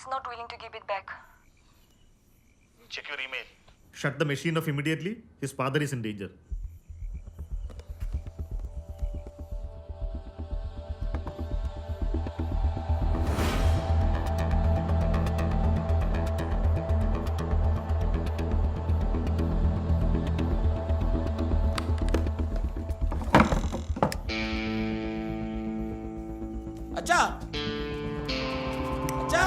He's not willing to give it back. Check your email. Shut the machine off immediately. His father is in danger. അച്ഛാ അച്ഛാ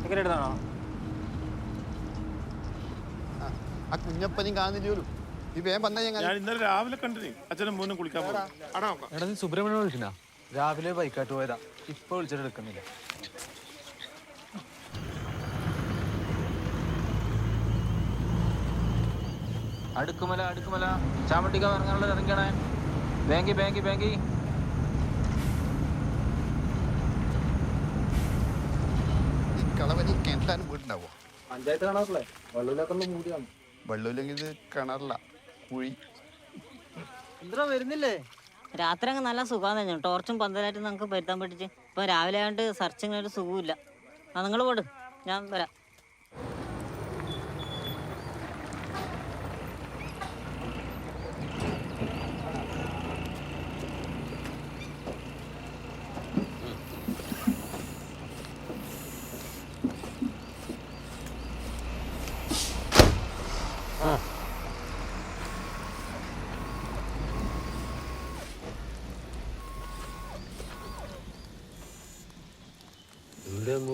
ticket എടുത്താണോ? ആ കുഞ്ഞപ്പനും കാണുന്നില്ലല്ലോ. ഈ വേഗം വന്നാ ഞാൻ ഇന്നലെ രാവിലെ കണ്ടിന് അച്ഛനും മോനും കുളിക്കാൻ പോകും. എടാ നീ സുബ്രഹ്മണ്യം വിളിക്കണ? രാവിലെ ബൈക്കായിട്ട് പോയതാ, ഇപ്പൊ വിളിച്ചിട്ട് എടുക്കുന്നില്ല. അടുക്കുമല അടുക്കുമല ചാമട്ടിക്ക ഇറങ്ങാനുള്ളത് ഇറങ്ങണേ. ബാങ്കി ബാങ്കി ബാങ്കി ഈ കളവനി കിണറ്റാനും വീട്ടുണ്ടാവോ? പഞ്ചായത്ത് കാണാറില്ലേ? വെള്ളമില്ലാത്ത മൂടിയാണ്. വെള്ളമില്ലെങ്കിൽ ഇത് കിണറില്ല, കുഴി. എന്താ വരുന്നില്ലേ? രാത്രി അങ്ങ് നല്ല സുഖം തന്നെ. ടോർച്ചും പന്തലായിട്ട് നമുക്ക് പരുത്താൻ പറ്റിച്ച്. ഇപ്പൊ രാവിലെ ആയതുകൊണ്ട് സെർച്ചിങ്ങിനൊരു സുഖമില്ല. ആ നിങ്ങൾ പോട്, ഞാൻ വരാം.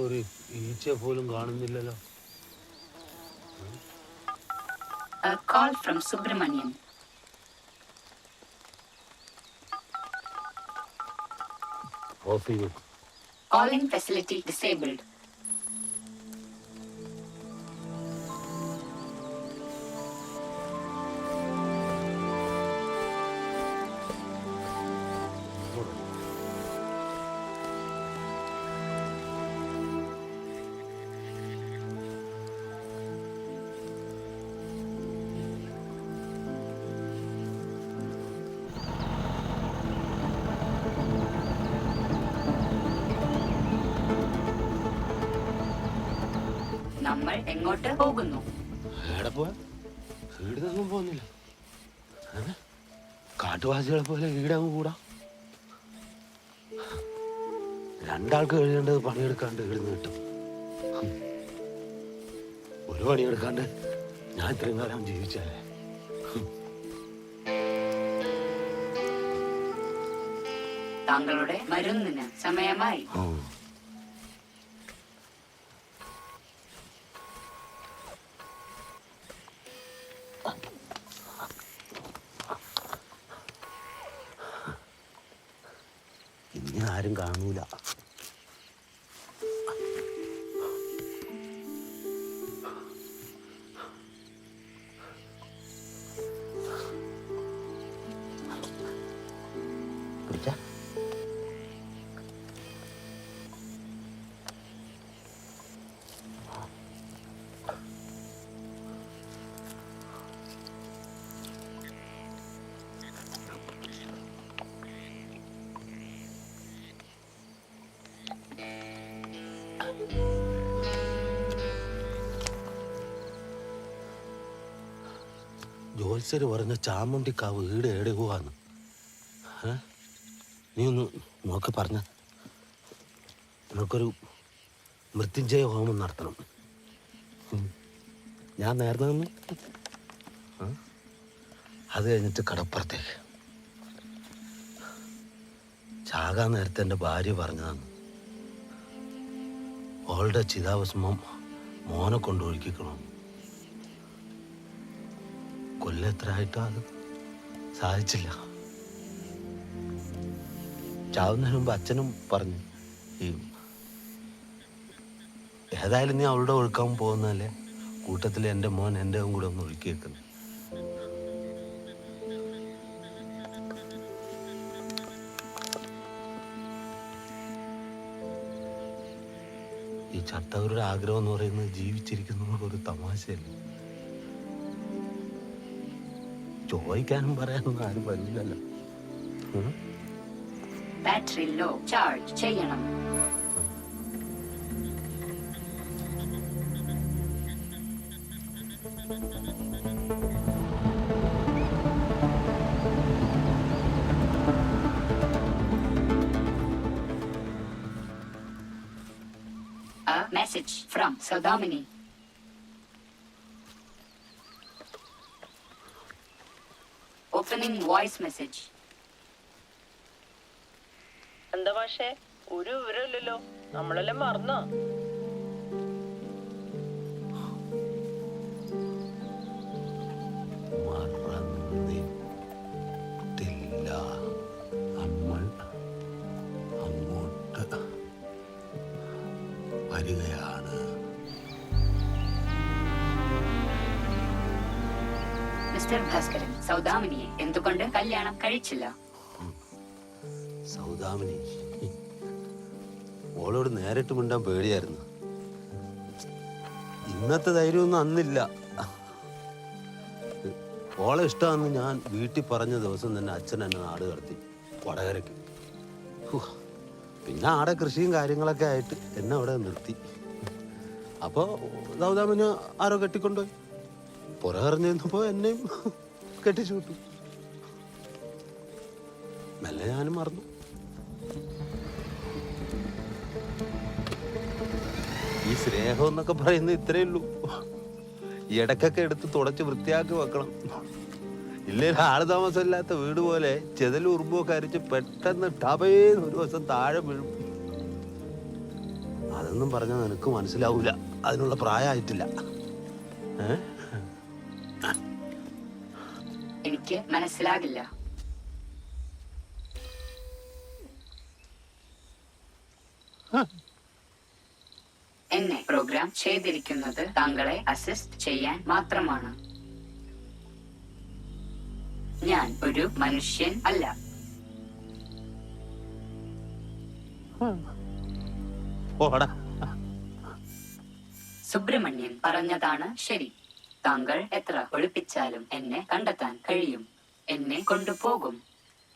ഒരു ഈച്ച പോലും കാണുന്നില്ലല്ലോ. A call from Subramaniam. Of ചെയ്തു. Calling facility disabled. നമ്മൾ എങ്ങോട്ട് പോകുന്നു? എവിടെ പോവാ? ഈടുന്നൊന്നും പോകുന്നില്ല. കാട്ടുവാസികളെ പോലെ ഈടങ്ങ് കൂടാ. രണ്ടാൾക്ക് കഴിയേണ്ടത് പണിയെടുക്കാണ്ട് ഈടുന്ന് കിട്ടും. ഒരു പണിയെടുക്കാണ്ട് ഞാൻ ഇത്രയും കാലം ജീവിച്ചാലേ. താങ്കളുടെ മരുന്നിന് സമയമായി. ഇനി ആരും കാണൂല. ജോത്സ്യര് പറഞ്ഞ ചാമുണ്ടിക്കാവ് ഈടെ എവിടെ പോവാന്ന് നീ ഒന്ന് നോക്കി പറഞ്ഞ. നമുക്കൊരു മൃത്യുഞ്ജയ ഹോമം നടത്തണം. ഞാൻ നേർന്നു നിന്ന് അത് കഴിഞ്ഞിട്ട് കടപ്പുറത്തേക്ക് ചാകാൻ നേരത്തെ എൻ്റെ ഭാര്യ പറഞ്ഞതാണ്, അവളുടെ ചിതാഭസ്മം മോനെ കൊണ്ടൊഴുക്കിക്കണം. കൊല്ലം എത്ര ആയിട്ടോ അത് സാധിച്ചില്ല. ചാവുന്നതിന് മുമ്പ് അച്ഛനും പറഞ്ഞു, ഈ ഏതായാലും നീ അവളുടെ ഒഴുക്കാൻ പോകുന്നതല്ലേ, കൂട്ടത്തിൽ എൻ്റെ മോൻ എൻ്റെ കൂടെ ഒന്ന് ഒഴുക്കി വെക്കുന്നു. ഈ ചത്തവരുടെ ആഗ്രഹം എന്ന് പറയുന്നത് ജീവിച്ചിരിക്കുന്ന ഒരു തമാശയല്ലേ. ചോദിക്കാനും പറയാനൊന്നും ആരും വരില്ലല്ലോ. ബാറ്ററി ലോ, ചാർജ് ചെയ്യണം. A message from Saudamini. Opening voice message. എന്താ പക്ഷേ ഒരു വിവരമില്ലല്ലോ, നമ്മളെല്ലാം മറന്നോ? മറന്നിട്ടില്ല, നമ്മൾ അങ്ങോട്ട് വരികയാണ്. മിസ്റ്റർ ഭാസ്കരൻ, സൗദാമിനിയെ എന്തുകൊണ്ട് കല്യാണം കഴിച്ചില്ല? സൗദാമിനി ഓളോട് നേരിട്ട് മിണ്ടാൻ പേടിയായിരുന്നു. ഇന്നത്തെ ധൈര്യമൊന്നും അന്നില്ല. ഓളെ ഇഷ്ടമാണെന്ന് ഞാൻ വീട്ടിൽ പറഞ്ഞ ദിവസം തന്നെ അച്ഛൻ എന്നെ നാട് കടത്തി വടകരയ്ക്ക്. പിന്നെ ആടെ കൃഷിയും കാര്യങ്ങളൊക്കെ ആയിട്ട് എന്നെ അവിടെ നിർത്തി. അപ്പോൾ സൗദാമിനെ ആരോ കെട്ടിക്കൊണ്ടുപോയി. പുറകറിഞ്ഞു നിന്നപ്പോൾ എന്നെയും കെട്ടിച്ചു വിട്ടു. മെല്ലെ ഞാനും മറന്നു. ഈ സ്നേഹം എന്നൊക്കെ പറയുന്നത് ഇത്രയേ ഉള്ളൂ. ഇടക്കൊക്കെ എടുത്ത് തുടച്ച് വൃത്തിയാക്കി വെക്കണം. ഇല്ലെങ്കിൽ ആള് താമസമില്ലാത്ത വീട് പോലെ ചെതലും ഉറുമ്പൊക്കെ അരിച്ച് പെട്ടെന്ന് ടബേന്ന് ഒരു ദിവസം താഴെ വീഴും. അതൊന്നും പറഞ്ഞാൽ നിനക്ക് മനസ്സിലാവൂല, അതിനുള്ള പ്രായമായിട്ടില്ല. എനിക്ക് മനസ്സിലാകില്ല. എന്നെ പ്രോഗ്രാം ചെയ്തിരിക്കുന്നത് താങ്കളെ അസിസ്റ്റ് ചെയ്യാൻ മാത്രമാണ്. ഞാൻ ഒരു മനുഷ്യൻ അല്ല. സുബ്രഹ്മണ്യൻ പറഞ്ഞതാണ് ശരി. താങ്കൾ എത്ര ഒളിപ്പിച്ചാലും എന്നെ കണ്ടെത്താൻ കഴിയും. എന്നെ കൊണ്ടുപോകും.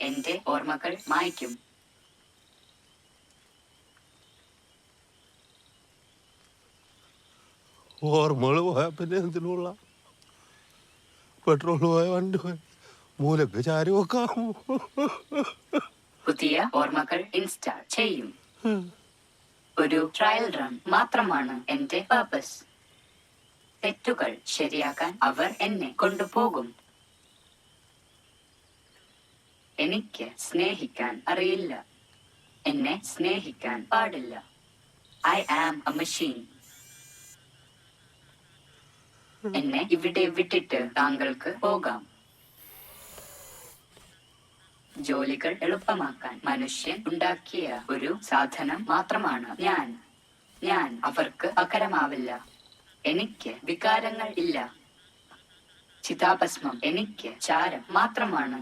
എന്റെ ഓർമ്മകൾ മായ്ക്കും. ഓർമ്മകള് പോയാ പിന്നെ എന്തിനുള്ള പെട്രോൾ പോയ വണ്ടി പോയ മൂലക്ക് ചാരി വെക്കാം. പുതിയ ഓർമ്മകൾ ഇൻസ്റ്റാൾ ചെയ്യും. ഒരു ട്രയൽ റൺ മാത്രമാണ് എന്റെ പർപ്പസ്. തെറ്റുകൾ ശരിയാക്കാൻ അവർ എന്നെ കൊണ്ടുപോകും. എനിക്ക് സ്നേഹിക്കാൻ അറിയില്ല. എന്നെ സ്നേഹിക്കാൻ പാടില്ല. I am a machine. എന്നെ ഇവിടെ വിട്ടിട്ട് താങ്കൾക്ക് പോകാം. ജോലികൾ എളുപ്പമാക്കാൻ മനുഷ്യൻ ഉണ്ടാക്കിയ ഒരു സാധനം മാത്രമാണ് ഞാൻ. ഞാൻ അവർക്ക് പകരമാവില്ല. എനിക്ക് വികാരങ്ങൾ ഇല്ല. ചിതാഭസ്മം എനിക്ക് ചാരം മാത്രമാണ്.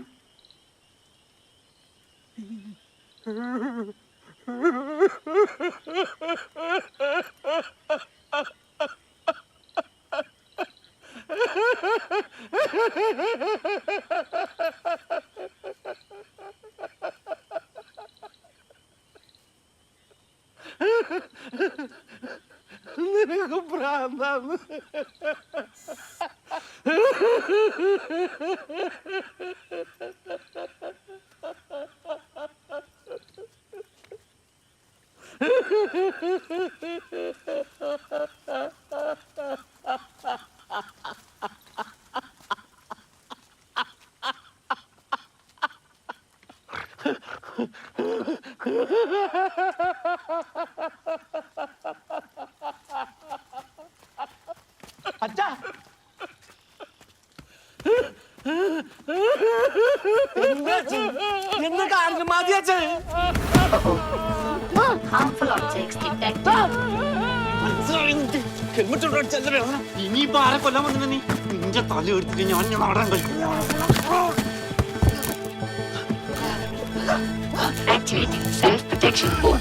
നിനക്ക് ഭ്രാന്താണ്. അച്ഛാ എന്താ മതി അച്ഛൻ. Harmful objects detected. ഇനിയിപ്പോ ആരെ കൊല്ലാൻ വന്നില്ല നീ നിന്റെ തല എടുത്തിട്ട് ഞാൻ നാടാൻ കഴിക്കും. Activating self-protection mode.